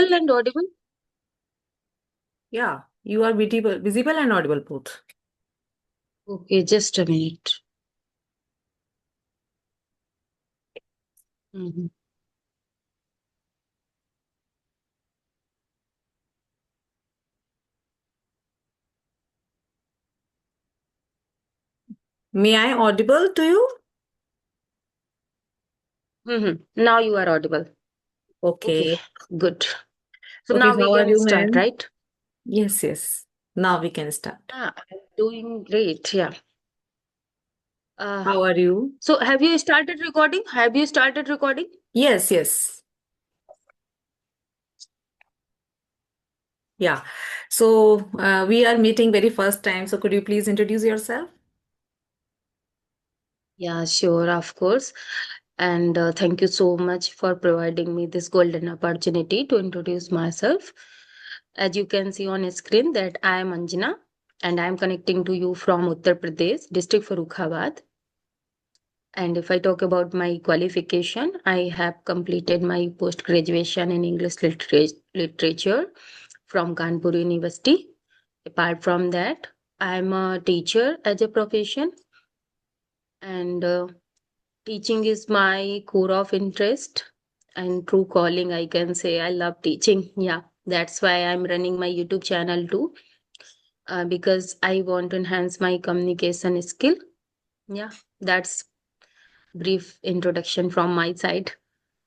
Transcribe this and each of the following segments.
visible and audible? Yeah, you are visible and audible both. Okay, just a minute. Mhm. May I audible to you? Now you are audible. Okay, Okay. good. So Okay, now we how are can you, start, ma'am? right? Yes, yes. Now we can start. I'm doing great. Yeah. Uh, How are you? so have you started recording? Have you started recording? Yes, yes. Yeah. So we are meeting very first time. So could you please introduce yourself? Yeah, sure, of course. And thank you so much for providing me this golden opportunity to introduce myself. As you can see on screen that I am Anjana and I am connecting to you from Uttar Pradesh, district Farrukhabad. And if I talk about my qualification, I have completed my post graduation in literature from Kanpur University. Apart from that, I'm a teacher as a profession, and teaching is my core of interest and true calling. I can say I love teaching. Yeah, that's why I'm running my YouTube channel too, because I want to enhance my communication skill. Yeah, that's brief introduction from my side.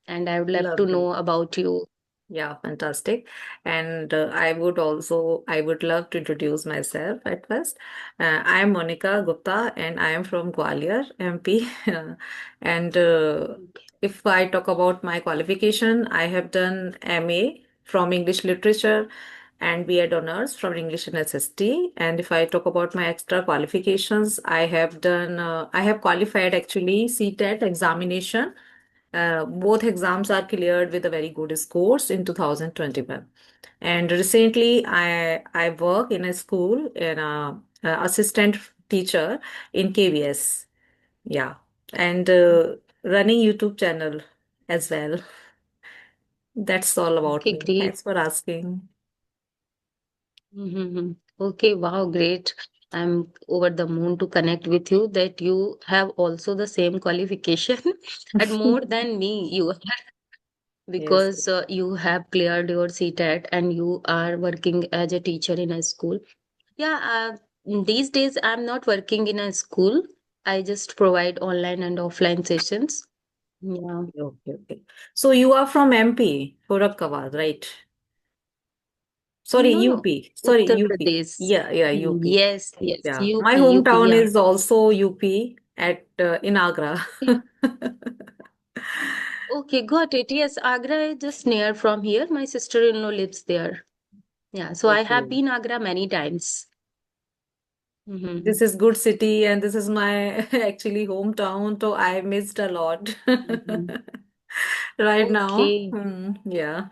And I would love to Lovely. know about you. Yeah, fantastic. And I would love to introduce myself at first. I am Monica Gupta and I am from Gwalior, MP. And Okay. if I talk about my qualification, I have done MA from English Literature and B.Ed Honors from English and SST. And if I talk about my extra qualifications, I have qualified actually CTET examination. Both exams are cleared with a very good scores in 2021. And recently, I work in a school in a assistant teacher in KVS. Yeah, and running YouTube channel as well. That's all about Okay, me. great. Thanks for asking. Mm-hmm. Okay, wow, great. I'm over the moon to connect with you that you have also the same qualification and more than me you have, Yes. because you have cleared your CTET and you are working as a teacher in a school. Yeah, these days I'm not working in a school. I just provide online and offline sessions. Yeah. Okay, okay. So you are from MP, Gorakhpur, right? Sorry, No, no. UP. Sorry, Uttar UP. Pradesh. Yeah, yeah, UP. Yes, yes. Yeah, my UP, hometown yeah. is also UP at in Agra. Okay, got it. Yes, Agra is just near from here. My sister-in-law lives there. Yeah, so I have Okay. been Agra many times. This Mm-hmm. is good city and this is my actually hometown, so I missed a lot Mm-hmm. right now. Okay. Yeah.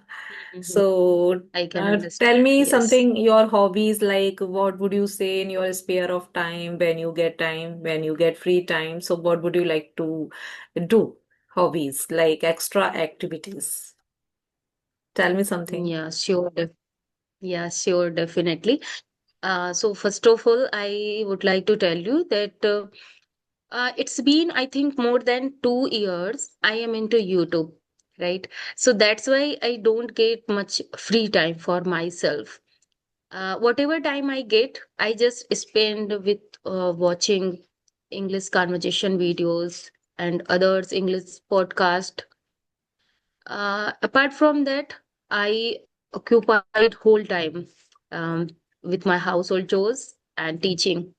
Mm-hmm. So I can tell understand. me Yes. something, your hobbies, like what would you say in your spare of time, when you get free time? So what would you like to do? Hobbies, like extra activities. Tell me something. Yeah, sure. Yeah, sure, definitely. So first of all, I would like to tell you that it's been, I think, more than 2 years I am into YouTube, right? So that's why I don't get much free time for myself. Whatever time I get, I just spend with watching English conversation videos and others English podcast. Apart from that, I occupied whole time um, with my household chores and teaching.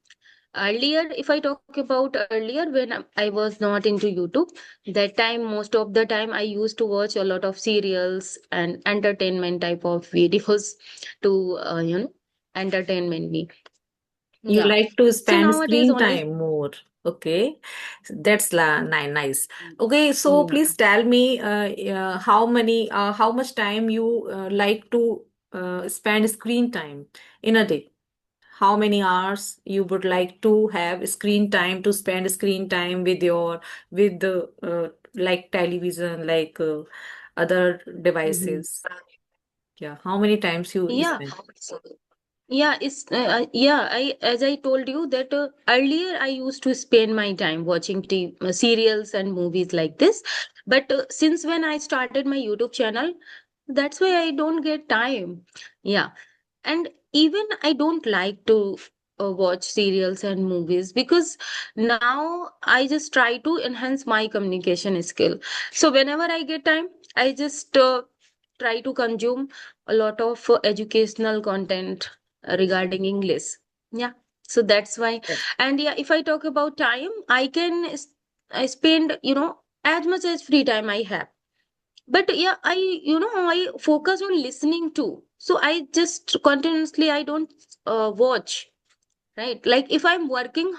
Earlier, if I talk about earlier when I was not into YouTube, that time, most of the time, I used to watch a lot of serials and entertainment type of videos to, entertainment me. You Yeah. like to So spend nowadays, screen only. time more. Okay. That's nice. Okay, so Yeah. please tell me how much time you like to spend screen time in a day. How many hours you would like to have screen time to spend screen time with with the like television, like other Mhm. devices. Yeah, how many times you Yeah. spend? Yeah, I as I told you that earlier I used to spend my time watching serials and movies like this, but since when I started my YouTube channel, that's why I don't get time. Yeah, and even I don't like to watch serials and movies because now I just try to enhance my communication skill. So whenever I get time, I just try to consume a lot of educational content regarding English. Yeah, so that's why. Yes. And yeah, if I talk about time, I spend, as much as free time I have. But yeah, I focus on listening too. So I just continuously, I don't watch. Right, like if I'm working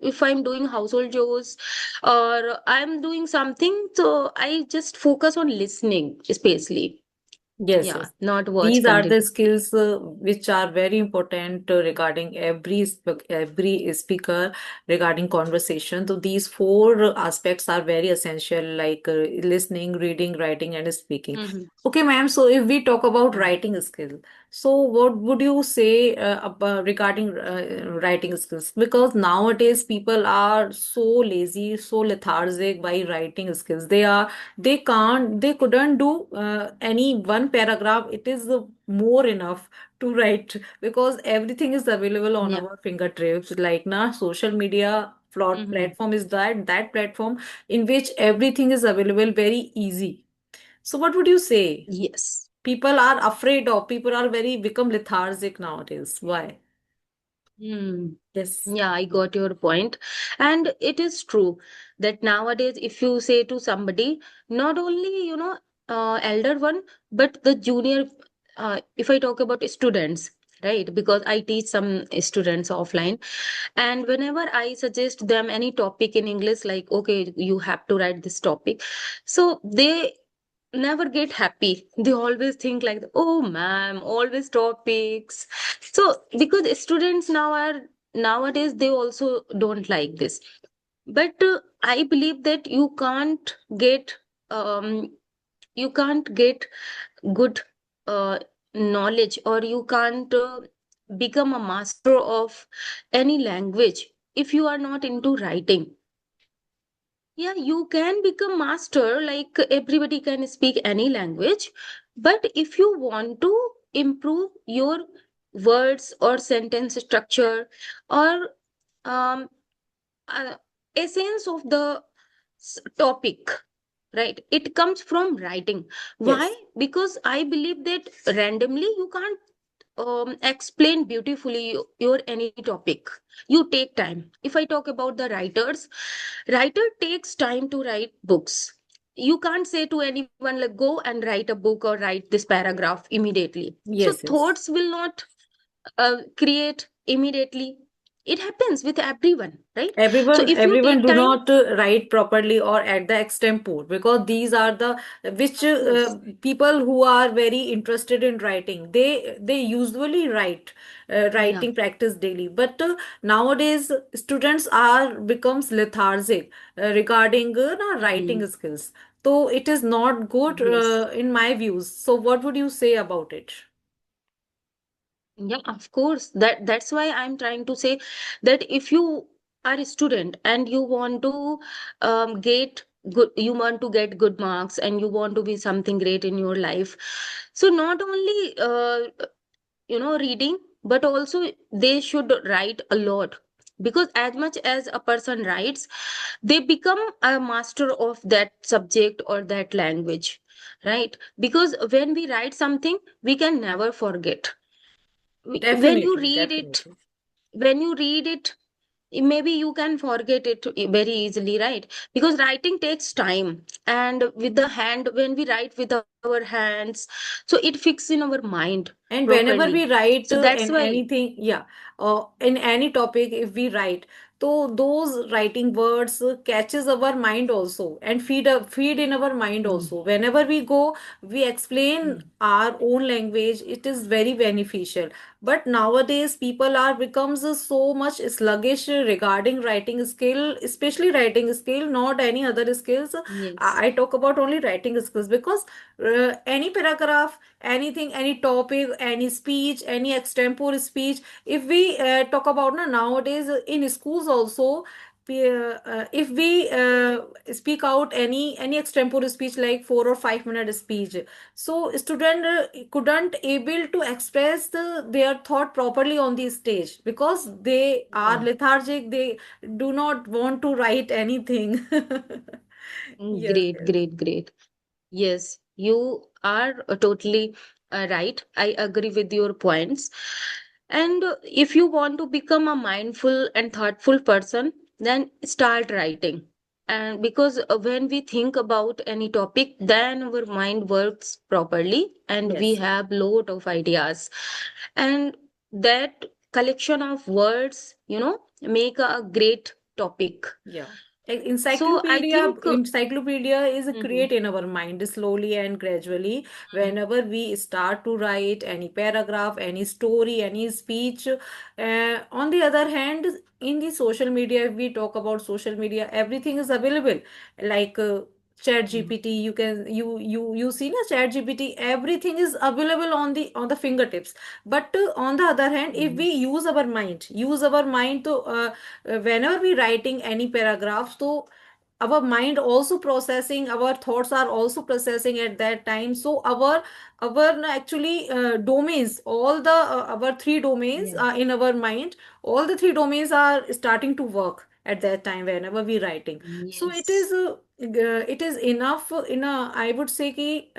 if I'm doing household chores or I'm doing something, so I just focus on listening, especially. Yes, Yeah, yes. not watch These are the continuously. skills which are very important regarding every speaker regarding conversation. So these four aspects are very essential, like listening, reading, writing, and speaking. Hmm. Okay, ma'am. So if we talk about Yeah. writing skill, so what would you say regarding writing skills? Because nowadays people are so lazy, so lethargic by writing skills. They couldn't do any one paragraph. It is more enough to write because everything is available on Yeah. our fingertips. Like na social media Hmm. platform is that platform in which everything is available very easy. So what would you say? Yes. People are afraid of, people are very become lethargic nowadays. Why? Hmm. Yes. Yeah, I got your point. And it is true that nowadays, if you say to somebody, not only, elder one, but the junior, if I talk about students, right? Because I teach some students offline. And whenever I suggest them any topic in English, like, okay, you have to write this topic. So they never get happy. They always think like, oh, ma'am, always topics. So because students now are nowadays, they also don't like this. But I believe that get um you can't get good uh, knowledge, or you can't become a master of any language if you are not into writing. Yeah, you can become master, like everybody can speak any language. But if you want to improve your words or sentence structure or um, uh, essence of the topic, right? It comes from writing. Why? Yes. Because I believe that randomly you can't explain beautifully your any topic. You take time. If I talk about the writer takes time to write books. You can't say to anyone like go and write a book or write this paragraph immediately. So Yes, yes. thoughts will not create immediately. It happens with everyone, right? So if you Everyone take do time, not write properly or at the extempore, because these are the which of course. people who are very interested in writing, they usually write Yeah. writing practice daily. But nowadays students are becomes lethargic regarding writing Mhm. skills. So it is not good Yes. in my views. So what would you say about it? Yeah, of course. That's why I'm trying to say that if you are a student and you want to you want to get good marks and you want to be something great in your life. So not only reading, but also they should write a lot, because as much as a person writes, they become a master of that subject or that language, right? Because when we write something, we can never forget. When you Definitely, read it, definitely. when you read it, maybe you can forget it very easily, right? Because writing takes time, and with the hand, when we write with our hands, so it fixes in our mind And whenever properly. we write So that's in why. anything, yeah, in any topic, if we write, so those writing words catches our mind also and feed in our mind Mm, also. Whenever we go, we explain mm, our own language. It is very beneficial. But nowadays, people are becomes so much sluggish regarding writing skill, especially writing skill, not any other skills. yes. I talk about only writing skills because any paragraph anything, any topic, any speech, any extempore speech. If we talk about nowadays in schools also, if we speak out any extempore speech like 4 or 5 minute speech, so student couldn't able to express their thought properly on the stage because they are Yeah. lethargic, they do not want to write anything. Yes, Great, yes. great, great. Yes, you are totally right. I agree with your points. And if you want to become a mindful and thoughtful person, then start writing. And because when we think about any topic, then our mind works properly and we Yes. have lot of ideas. And that collection of words, make a great topic. Yeah. So I Encyclopedia, think, encyclopedia is mhm, create in our mind slowly and gradually. Whenever we start to write any paragraph, any story, any speech. On the other hand, in the social media, if we talk about social media, everything is available. Like Chat mhm, GPT, you see na Chat GPT, everything is available on the fingertips. But on the other hand, if mhm, we use our mind to whenever we writing any paragraph, so our mind also processing, our thoughts are also processing at that time. So our actually domains, all the our three domains yes, in our mind, all the three domains are starting to work at that time whenever we writing. So yes. it is enough in a, I would say ki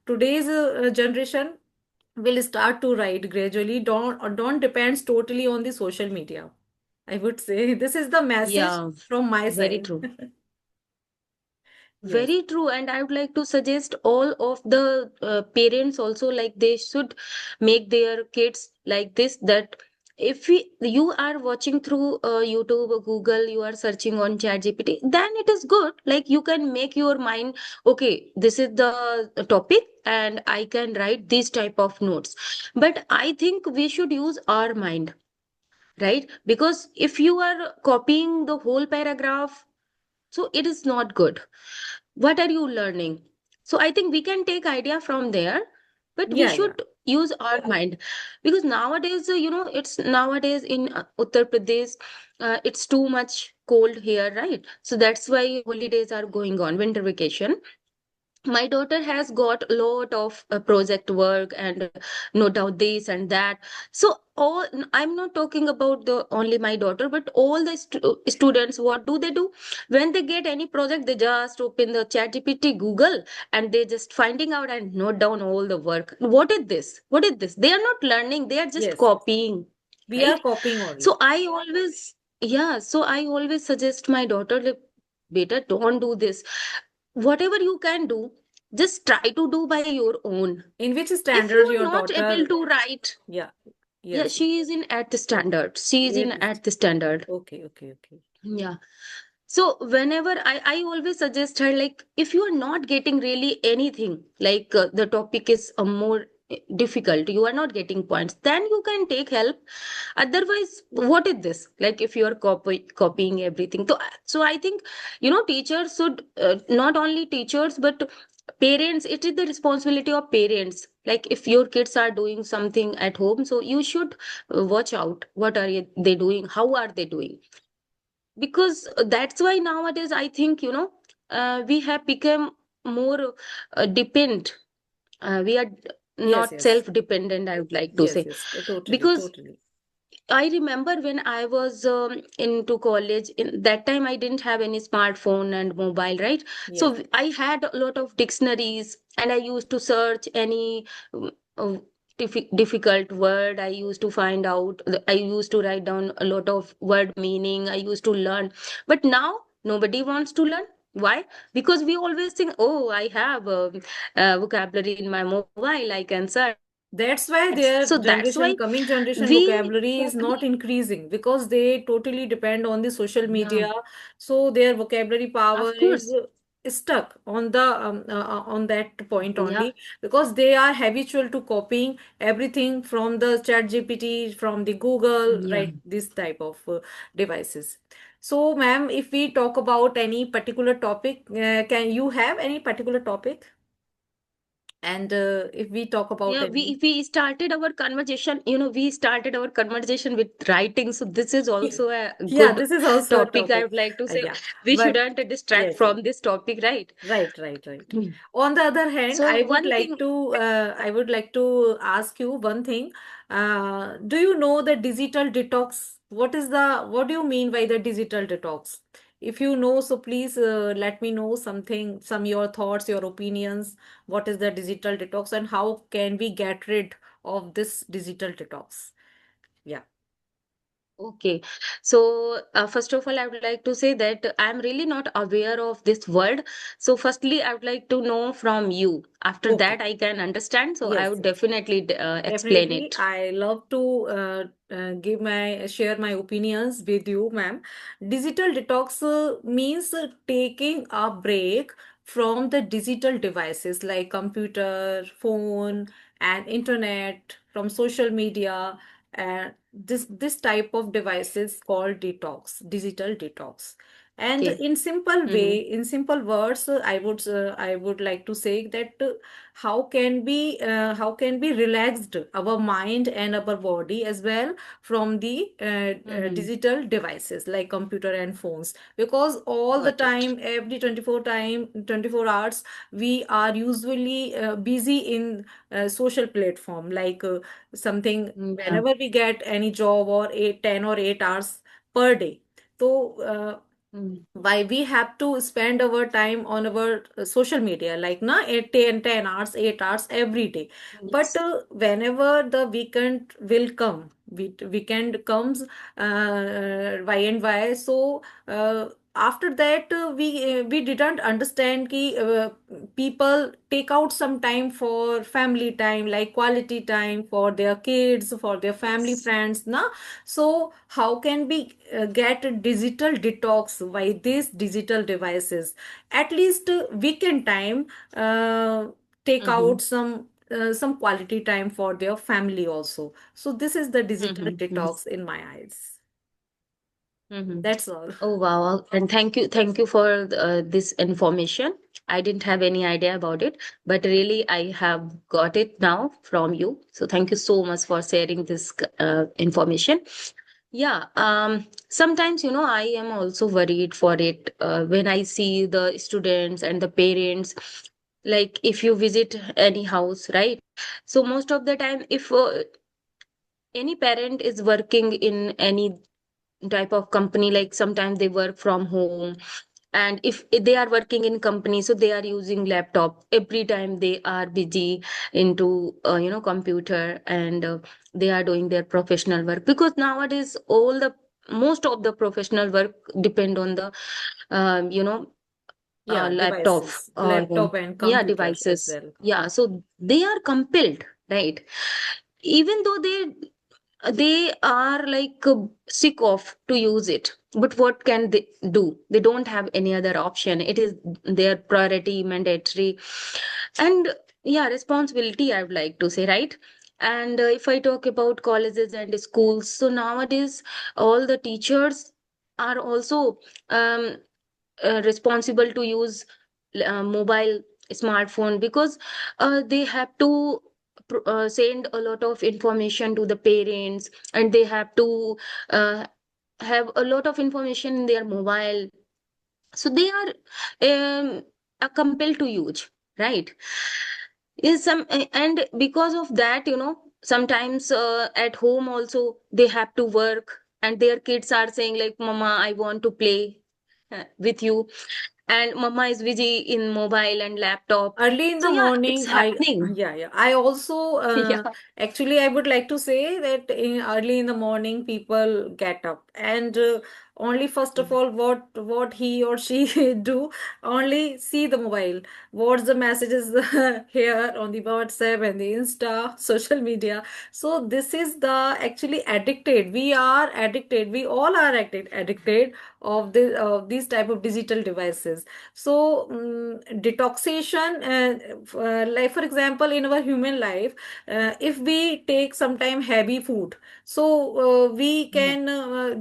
today's generation will start to write gradually, don't depends totally on the social media. I would say this is the message Yeah, from my very side. true. Yes, Very true. And I would like to suggest all of the parents also, like they should make their kids like this, that if you are watching through YouTube or Google, you are searching on ChatGPT, then it is good. Like you can make your mind, okay, this is the topic and I can write these type of notes. But I think we should use our mind, right? Because if you are copying the whole paragraph, so it is not good. What are you learning? So I think we can take idea from there, but we yeah, yeah. should use our mind. Because nowadays, it's nowadays in Uttar Pradesh, it's too much cold here, right? So that's why holidays are going on, winter vacation. My daughter has got a lot of project work and no doubt this and that. So all, I'm not talking about the only my daughter, but all the students, what do they do when they get any project? They just open the chat gpt google and they just finding out and note down all the work. What is this? They are not learning, they are just Yes, yes. copying, We are right? copying So only. I always, yeah, so I always suggest my daughter, like, beta, don't do this. Whatever you can do, just try to do by your own. In which If you standard are your not able daughter? to write, Yeah, yeah, yes. she is in at the standard. She is in Latest. at the standard. Okay, okay, okay. Yeah. So whenever I always suggest her, like, if you are not getting really anything, like the topic is more difficult, you are not getting points, then you can take help. Otherwise, what is this? Like, if you are copying everything. So I think, teachers should, not only teachers, but parents, it is the responsibility of parents. Like, if your kids are doing something at home, so you should watch out. What are they doing? How are they doing? Because that's why nowadays I think, we have become more dependent. We are Yes, not yes. self dependent, I would like to Yes, say. yes. Totally, Because totally. I remember when I was into college, in that time I didn't have any smartphone and mobile, right? Yes. So I had a lot of dictionaries and I used to search any difficult word. I used to find out, I used to write down a lot of word meaning. I used to learn. But now nobody wants to learn. Why? Because we always think, oh, I have vocabulary in my mobile, I can search. That's why So their that's why generation, coming generation we vocabulary is copy. not increasing because they totally depend on the social Yeah, media. So their vocabulary power of course. is stuck on that point Yeah, only because they are habitual to copying everything from the Chat GPT, from the Google, yeah. right? This type of devices. So, ma'am, if we talk about any particular topic, can you have any particular topic? And if we talk about Yeah, any, we started our conversation, we started our conversation with writing. So this is also a yeah, good this is also a topic, I topic. would like to say. Yeah, We but shouldn't distract yes, yes. from this topic, right? Right, right, right. Mm. On the other hand, So one thing, I would like to ask you one thing. Do you know the digital detox? What do you mean by the digital detox? If you know, so please let me know something, some your thoughts, your opinions. What is the digital detox and how can we get rid of this digital detox? Yeah. okay. So first of all, I would like to say that I'm really not aware of this word. So firstly, I would like to know from you. After Okay. that, I can understand. So I Yes, would yes. definitely explain Definitely, it. I love to give my share my opinions with you, ma'am. Digital detox means taking a break from the digital devices like computer, phone, and internet, from social media, and this type of devices called detox, digital detox. And Okay. in simple Mm-hmm. way, in simple words, I would like to say that how can we relaxed our mind and our body as well from the Mm-hmm. digital devices like computer and phones, because all the Got it. time, every 24 hours, we are usually busy in social platform like something, Mm, yeah. whenever we get any job or 10 or 8 hours per day. So Mm. why we have to spend our time on our social media like na 8 10 hours, 8 hours every day. But Yes. whenever the weekend will come, weekend comes by and by, so after that we didn't understand ki people take out some time for family time, like quality time for their kids, for their family Yes. friends na. So how can we get a digital detox by these digital devices? At least weekend time, uh, take Mm-hmm. out some quality time for their family also. So this is the digital Mm-hmm. detox in my eyes. Mm-hmm. That's all. Oh wow. And thank you for this information. I didn't have any idea about it, but really I have got it now from you. So thank you so much for sharing this information. Yeah, sometimes, I am also worried for it when I see the students and the parents. Like if you visit any house, right? So most of the time, if any parent is working in any type of company, like sometimes they work from home, and if they are working in company, so they are using laptop every time, they are busy into computer, and they are doing their professional work, because nowadays all the most of the professional work depend on the Yeah, laptop devices, or laptop and yeah, computers as devices. well. Yeah, so they are compelled, right? Even though they are like sick of to use it, but what can they do? They don't have any other option. It is their priority, mandatory, and yeah, responsibility, I would like to say, right? And if I talk about colleges and schools, so nowadays all the teachers are also um, responsible to use mobile smartphone, because they have to send a lot of information to the parents, and they have to uh, have a lot of information in their mobile, so they are compelled to use, right? Is some and because of that, sometimes at home also they have to work, and their kids are saying like, mama, I want to play with you, and mama is busy in mobile and laptop. Early in So the yeah, it's morning, happening. yeah, yeah. I also, Yeah. actually, I would like to say that early in the morning, people get up and only first of all, what he or she do, only see the mobile. What's the messages here on the WhatsApp and the Insta, social media. So this is the actually addicted. We are addicted. We all are addicted of these type of digital devices. So detoxation, like for example, in our human life, if we take sometime heavy food, so we Mhm. can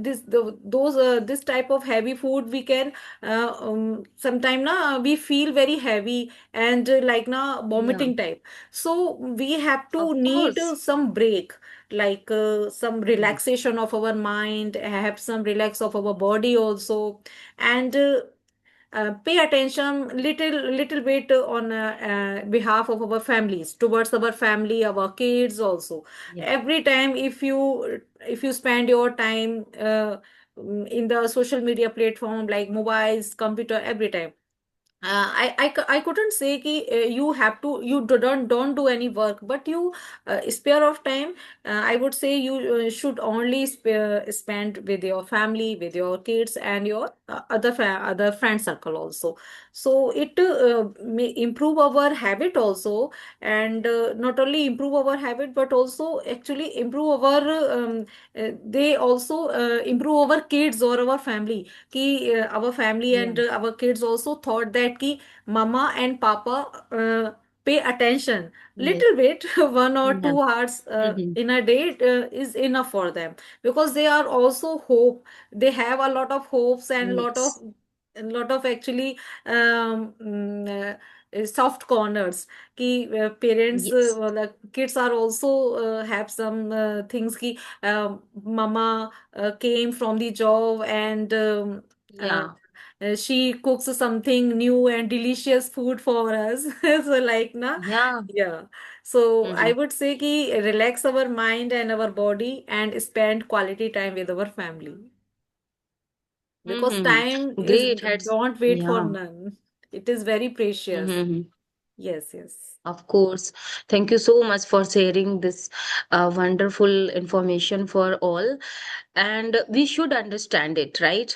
those this type of heavy food, we can sometime na we feel very heavy and like na Yeah, vomiting type. So we have to of need course. some break, like some Mhm. relaxation of our mind, have some relax of our body also, and pay attention little bit on behalf of our families, towards our family, our kids also. Yeah. Every time if you spend your time in the social media platform like mobiles, computer, every time, I couldn't say कि you have to, you don't do any work, but you spare of time, I would say you should only spend with your family, with your kids, and your other friend circle also. So it may improve our habit also, and not only improve our habit but also actually improve our they also improve our kids or our family, कि our family Yeah. and our kids also thought that कि mama and papa pay attention Yes. little bit, 1 or 2 Yeah. hours Mhm. in a day is enough for them, because they are also hope, they have a lot of hopes and Yes. lot of actually soft corners, कि parents Yes. मतलब kids are also have some things कि mama came from the job and Yeah. she cooks something new and delicious food for us. So like na, Yeah. yeah. So I Mhm. would say कि relax our mind and our body and spend quality time with our family, because Mhm. time is, Great. Heads. don't wait for Yeah. none. It is very precious. Mhm. Yes, yes. Of course. Thank you so much for sharing this wonderful information for all. And we should understand it, right?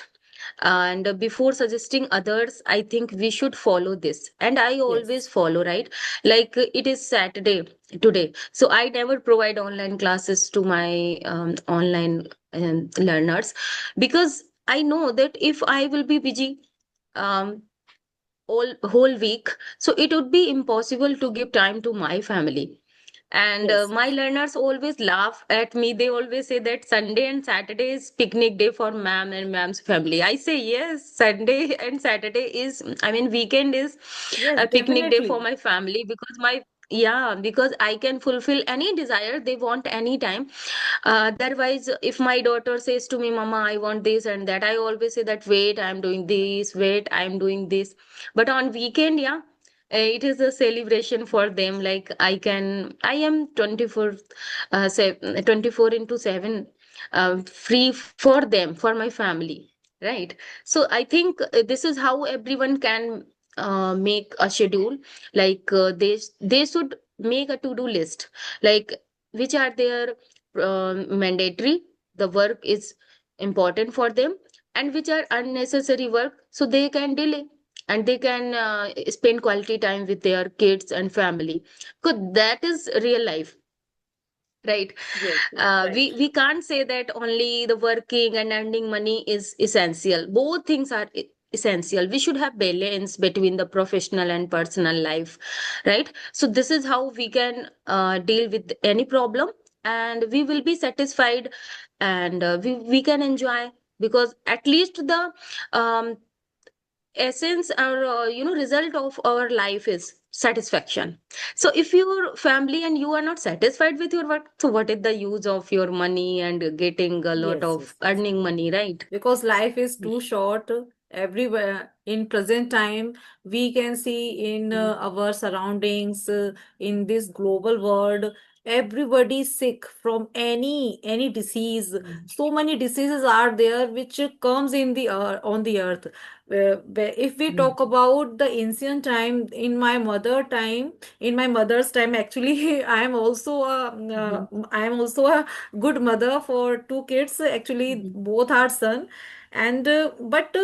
And before suggesting others, I think we should follow this. And I always Yes. follow, right? Like it is Saturday today. So I never provide online classes to my online learners, because I know that if I will be busy um, all whole week, so it would be impossible to give time to my family. And Yes. my learners always laugh at me. They always say that Sunday and Saturday is picnic day for ma'am and ma'am's family. I say yes, Sunday and Saturday is, I mean, weekend is Yes, a picnic day for definitely. my family, because my, yeah, because I can fulfill any desire they want anytime. Otherwise, if my daughter says to me, Mama, I want this and that, I always say that, wait, I'm doing this, wait, I'm doing this. But on weekend, yeah, it is a celebration for them. Like I am 24, 24 into 7, free for them, for my family, right? So I think this is how everyone can make a schedule. Like they should make a to-do list, like which are their mandatory, the work is important for them, and which are unnecessary work, so they can delay and they can spend quality time with their kids and family, because that is real life, right? Yes, yes, right. We can't say that only the working and earning money is essential. Both things are essential. We should have balance between the professional and personal life, right? So this is how we can deal with any problem, and we will be satisfied, and we can enjoy, because at least the um, essence or result of our life is satisfaction. So if your family and you are not satisfied with your work, so what is the use of your money and getting a lot Yes, of yes, yes. earning money, right? Because life is too short. Everywhere in present time, we can see in our surroundings, in this global world, everybody is sick from any disease. So many diseases are there which comes in the on the earth. If we Yeah. talk about the ancient time, in my mother's time, actually, Mhm. I am also a good mother for two kids. Actually, Mhm. both are son, and but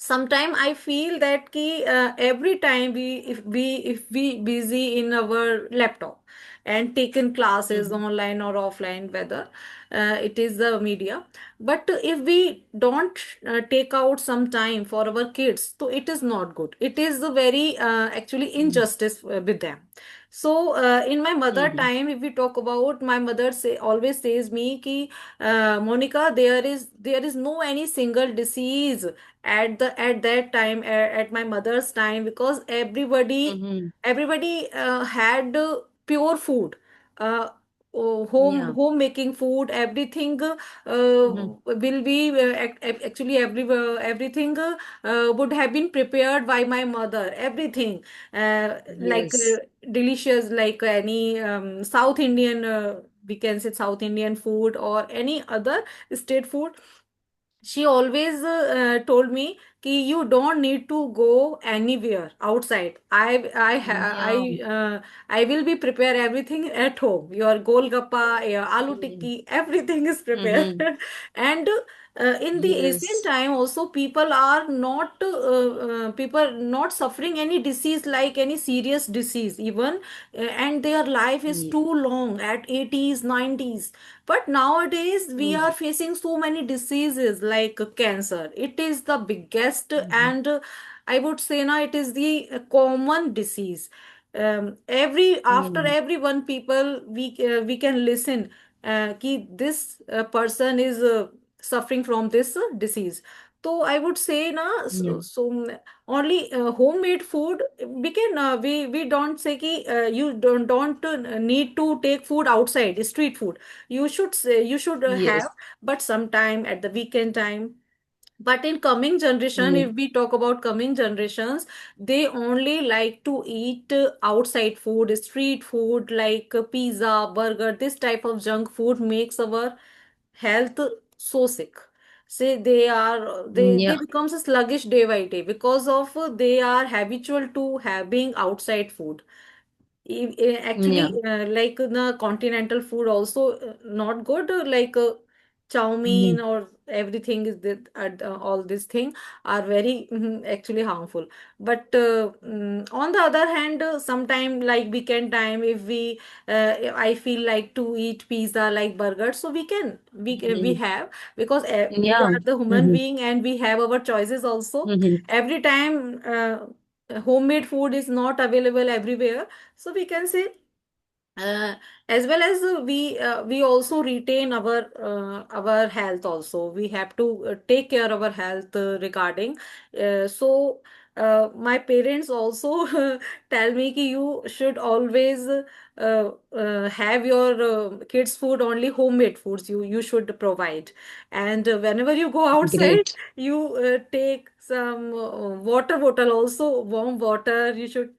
sometime I feel that ki, every time we busy in our laptop and taken classes Mhm. online or offline, whether it is the media, but if we don't take out some time for our kids, so it is not good. It is a very actually Mhm. injustice with them. So in my mother Mhm. time, if we talk about, my mother say always says me ki, Monica, there is no any single disease at that time, at my mother's time, because Mhm. everybody had pure food, uh, Yeah. home making food, everything Mhm. will be actually everything would have been prepared by my mother, everything, like Yes. delicious, like any South Indian, we can say South Indian food or any other state food. She always told me कि you don't need to go anywhere outside. Yeah. I will be prepare everything at home. Your golgappa, your aloo Mhm. tikki, everything is prepared. Mhm. And in the ancient Yes. time also, people not suffering any disease, like any serious disease even, and their life is Mm. too long at 80s 90s. But nowadays we are Mm. facing so many diseases like cancer. It is the biggest, Mhm. and I would say now it is the common disease. Every after Mm. every one people, we can listen कि this person is suffering from this disease. So I would say na, Yeah. only homemade food we can, we don't say कि you don't need to take food outside, street food. You should say, you should have, Yes. but sometime at the weekend time. But in coming generation, Mm. if we talk about coming generations, they only like to eat outside food, street food, like pizza, burger. This type of junk food makes our health so sick. Say they Yeah. becomes sluggish day by day, because of they are habitual to having outside food. Yeah. Actually, like the continental food also not good, like chow mein Mhm. or everything is that, all these things are very actually harmful. But on the other hand, sometime like weekend time, if I feel like to eat pizza, like burger, so we Mhm. have, because we Yeah. are the human Mhm. being and we have our choices also. Mhm. Every time homemade food is not available everywhere, so we can say, uh, as well as we also retain our health also. We have to take care of our health regarding, so my parents also tell me ki you should always have your kids food, only homemade foods you should provide. And whenever you go outside, Great. you take some water bottle also, warm water you should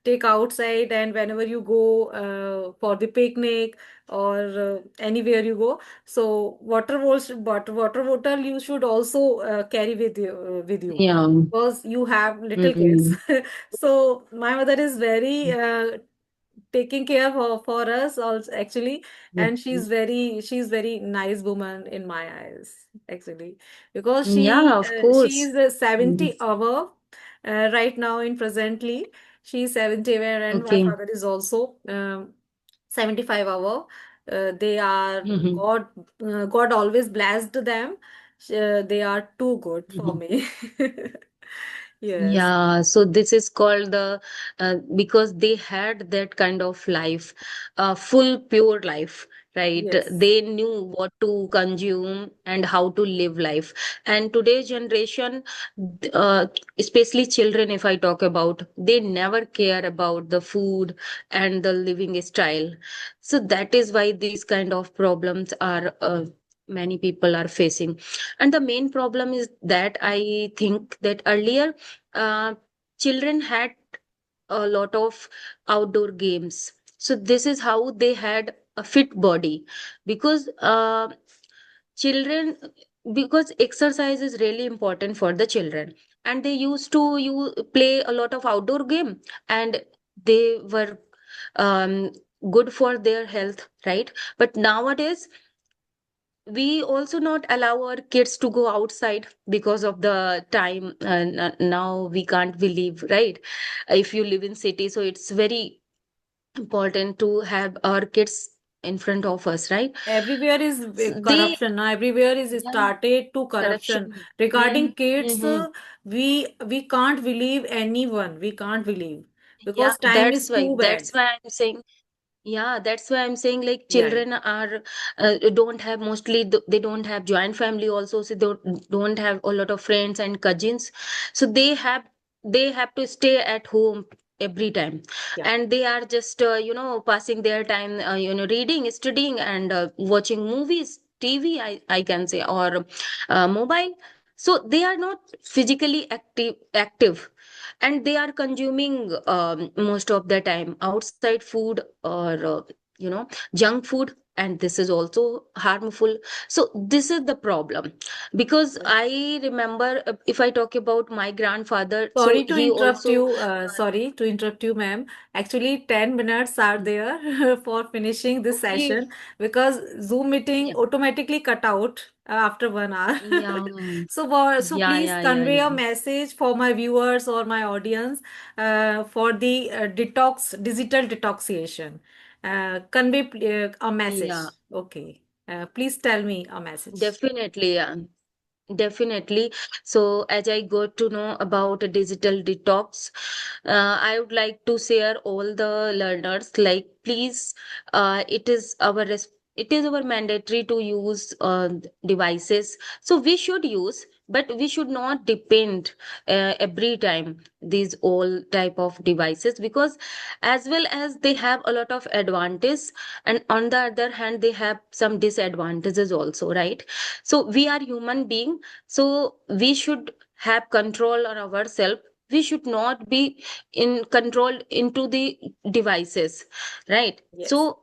take outside. And whenever you go for the picnic or anywhere you go, so water bottle you should also carry with you, Yeah. because you have little kids. Mhm. So my mother is very taking care for us also, actually. And Mhm. she's very nice woman in my eyes, actually, because Yeah, of she course. is Mhm. 70 above right now, in presently. She's 70, and my Okay. father is also 75 above. They are Mhm. God always blessed them. They are too good for Mhm. me. Yes, Yeah, so this is called the because they had that kind of life, full pure life, right? yes. They knew what to consume and how to live life. And today's generation, uh, especially children, if I talk about, they never care about the food and the living style. So that is why these kind of problems are many people are facing. And the main problem is that I think that earlier uh, children had a lot of outdoor games, so this is how they had a fit body, because children because exercise is really important for the children, and they used to you play a lot of outdoor game, and they were um, good for their health, right? But nowadays we also not allow our kids to go outside because of the time, now we can't believe, right? If you live in city, so it's very important to have our kids in front of us, right? Everywhere is So they, corruption now. Everywhere is yeah, started to corruption. corruption. Regarding Mm-hmm. kids, Mm-hmm. we can't believe anyone. We can't believe. because Yeah, time is too bad. that's why I'm saying. Yeah, that's why I'm saying like Yeah, children are don't have mostly they don't have joint family also, so don't have a lot of friends and cousins, so they have to stay at home every time, yeah, and they are just passing their time reading, studying, and watching movies, TV, I can say, or mobile. So they are not physically active, and they are consuming most of the time outside food or junk food, and this is also harmful. So this is the problem, because yeah. I remember, if I talk about my grandfather, so Sorry to he interrupt also. you. Sorry to interrupt you, ma'am. Actually, 10 minutes are there for finishing this Okay. session because Zoom meeting Yeah, automatically cut out after 1 hour. yeah, So yeah, please yeah, yeah, convey a yeah. message for my viewers or my audience for the digital detoxiation. Convey a message. Yeah, Okay. Please tell me a message. definitely, yeah. Definitely. So, as I got to know about a digital detox, I would like to share all the learners, like, please, it is our mandatory to use devices. So we should use, but we should not depend every time these all type of devices, because as well as they have a lot of advantage, and on the other hand they have some disadvantages also, right? So we are human being, so we should have control on ourselves. We should not be in control into the devices, right? Yes. So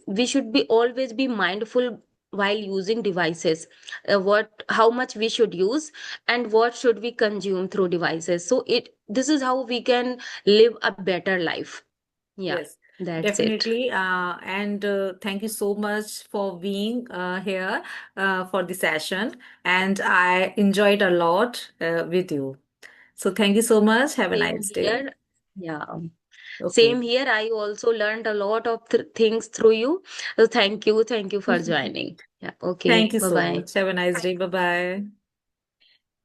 we should be always be mindful while using devices, what how much we should use and what should we consume through devices, so it this is how we can live a better life. Yeah, Yes, that's it. definitely. And thank you so much for being here for the session. And I enjoyed a lot with you. So thank you so much. Have a Same nice day. here. Yeah. Okay. Same here. I also learned a lot of things through you. So thank you for joining. Yeah. Okay. Thank you Bye so bye. much. Have a nice day. Bye bye.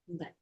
Bye.